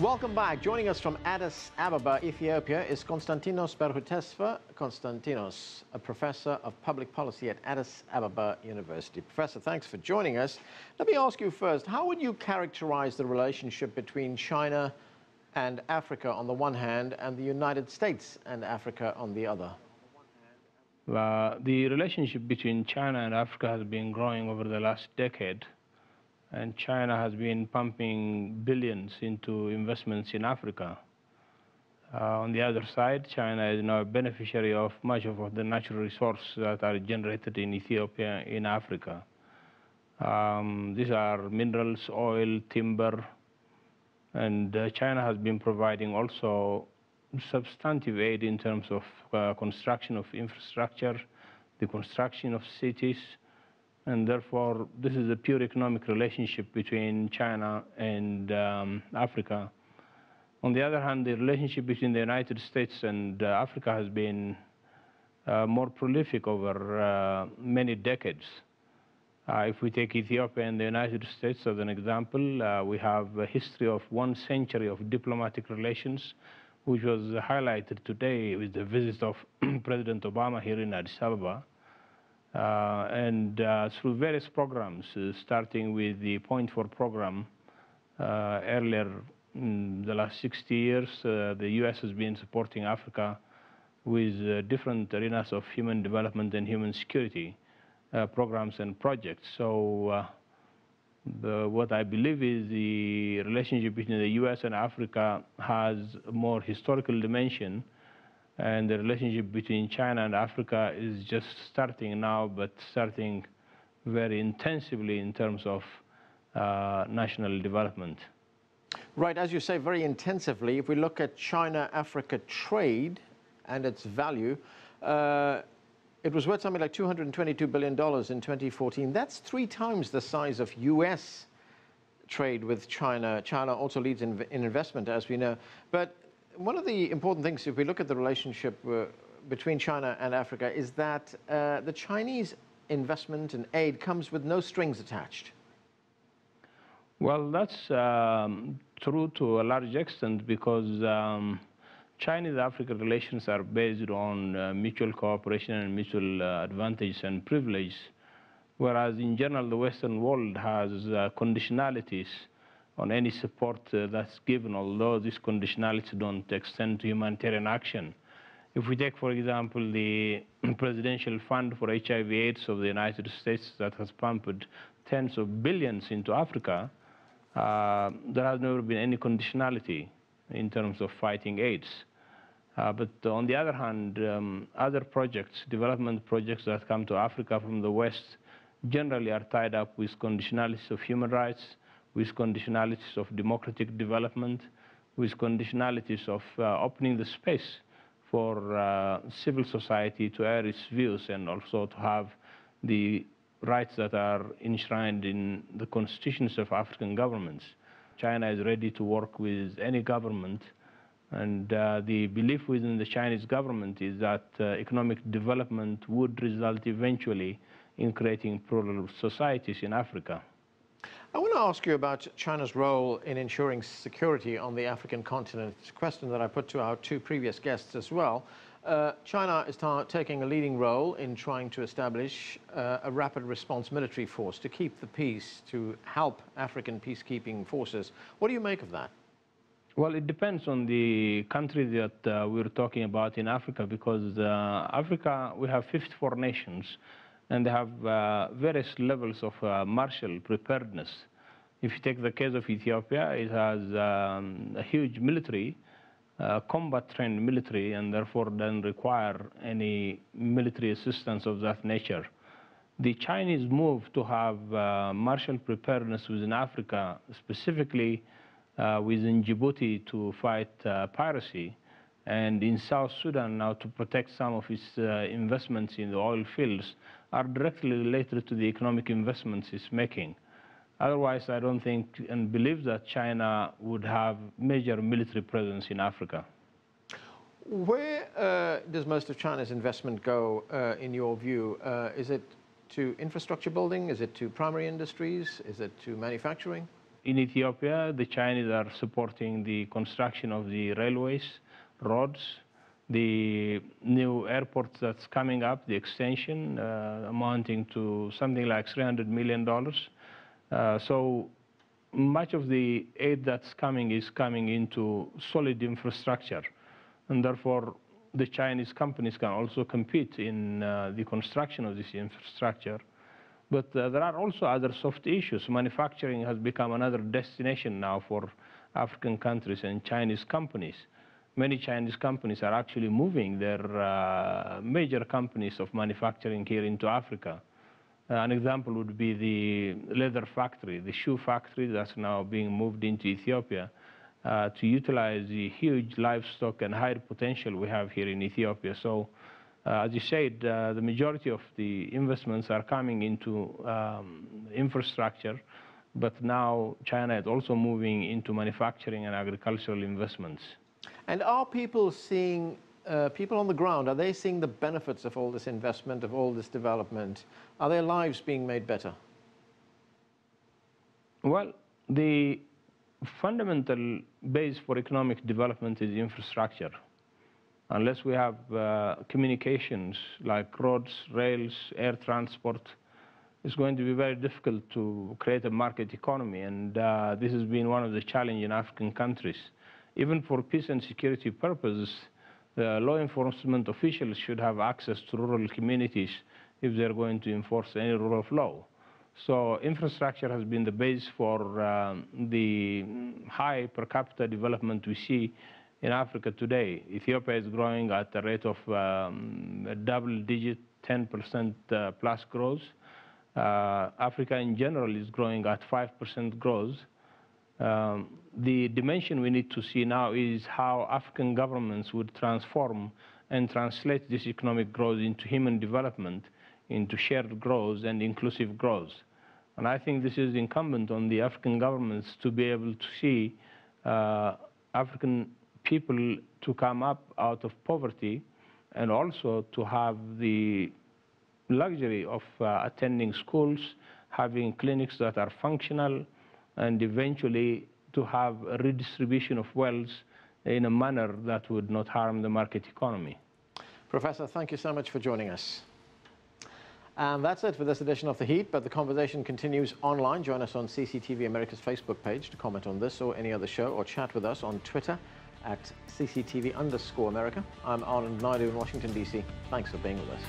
Welcome back. Joining us from Addis Ababa, Ethiopia, is Constantinos Berhutesfa. Constantinos, a professor of public policy at Addis Ababa University. Professor, thanks for joining us. Let me ask you first, how would you characterize the relationship between China and Africa on the one hand and the United States and Africa on the other? The relationship between China and Africa has been growing over the last decade. And China has been pumping billions into investments in Africa. On the other side, China is now a beneficiary of much of the natural resources that are generated in Ethiopia in Africa. These are minerals, oil, timber, and China has been providing also substantive aid in terms of construction of infrastructure, the construction of cities, and therefore, this is a pure economic relationship between China and Africa. On the other hand, the relationship between the United States and Africa has been more prolific over many decades. If we take Ethiopia and the United States as an example, we have a history of 1 century of diplomatic relations, which was highlighted today with the visit of President Obama here in Addis Ababa. Through various programs, starting with the Point For program earlier in the last 60 years, the U.S. has been supporting Africa with different arenas of human development and human security programs and projects. So what I believe is the relationship between the U.S. and Africa has a more historical dimension. And the relationship between China and Africa is just starting now, but starting very intensively in terms of national development. Right, as you say, very intensively. If we look at China-Africa trade and its value, it was worth something like $222 billion in 2014. That's 3 times the size of U.S. trade with China. China also leads in investment, as we know. But one of the important things, if we look at the relationship between China and Africa, is that the Chinese investment and aid comes with no strings attached. Well, that's true to a large extent because Chinese-Africa relations are based on mutual cooperation and mutual advantage and privilege, whereas in general the Western world has conditionalities on any support that's given, although these conditionalities don't extend to humanitarian action. If we take, for example, the Presidential Fund for HIV/AIDS of the United States that has pumped tens of billions into Africa, there has never been any conditionality in terms of fighting AIDS. But on the other hand, other projects, development projects that come to Africa from the West generally are tied up with conditionalities of human rights, with conditionalities of democratic development, with conditionalities of opening the space for civil society to air its views and also to have the rights that are enshrined in the constitutions of African governments. China is ready to work with any government, and the belief within the Chinese government is that economic development would result eventually in creating plural societies in Africa. I want to ask you about China's role in ensuring security on the African continent. It's a question that I put to our 2 previous guests as well. China is taking a leading role in trying to establish a rapid response military force to keep the peace, to help African peacekeeping forces. What do you make of that? Well, it depends on the country that we're talking about in Africa, because Africa, we have 54 nations. And they have various levels of martial preparedness. If you take the case of Ethiopia, it has a huge military, combat-trained military, and therefore doesn't require any military assistance of that nature. The Chinese move to have martial preparedness within Africa, specifically within Djibouti to fight piracy, and in South Sudan now to protect some of its investments in the oil fields, are directly related to the economic investments it's making. Otherwise, I don't think and believe that China would have major military presence in Africa. Where does most of China's investment go, in your view? Is it to infrastructure building? Is it to primary industries? Is it to manufacturing? in Ethiopia, the Chinese are supporting the construction of the railways, roads, the new airport that's coming up, the extension, amounting to something like $300 million. So much of the aid that's coming is coming into solid infrastructure, and therefore the Chinese companies can also compete in the construction of this infrastructure. But there are also other soft issues. Manufacturing has become another destination now for African countries and Chinese companies. Many Chinese companies are actually moving their major companies of manufacturing here into Africa. An example would be the leather factory, the shoe factory that's now being moved into Ethiopia to utilize the huge livestock and higher potential we have here in Ethiopia. So, as you said, the majority of the investments are coming into infrastructure, but now China is also moving into manufacturing and agricultural investments. And are people seeing, people on the ground, are they seeing the benefits of all this investment, of all this development? Are their lives being made better? Well, the fundamental base for economic development is infrastructure. Unless we have communications like roads, rails, air transport, it's going to be very difficult to create a market economy. And this has been one of the challenges in African countries. Even for peace and security purposes, the law enforcement officials should have access to rural communities if they're going to enforce any rule of law. So infrastructure has been the base for the high per capita development we see in Africa today. Ethiopia is growing at a rate of a double-digit 10% plus growth. Africa in general is growing at 5% growth. The dimension we need to see now is how African governments would transform and translate this economic growth into human development, into shared growth and inclusive growth. And I think this is incumbent on the African governments to be able to see African people to come up out of poverty, and also to have the luxury of attending schools, having clinics that are functional, and eventually to have a redistribution of wealth in a manner that would not harm the market economy. Professor, thank you so much for joining us. And that's it for this edition of The Heat, but the conversation continues online. Join us on CCTV America's Facebook page to comment on this or any other show, or chat with us on Twitter at CCTV_America. I'm Anand Naidu in Washington, D.C. Thanks for being with us.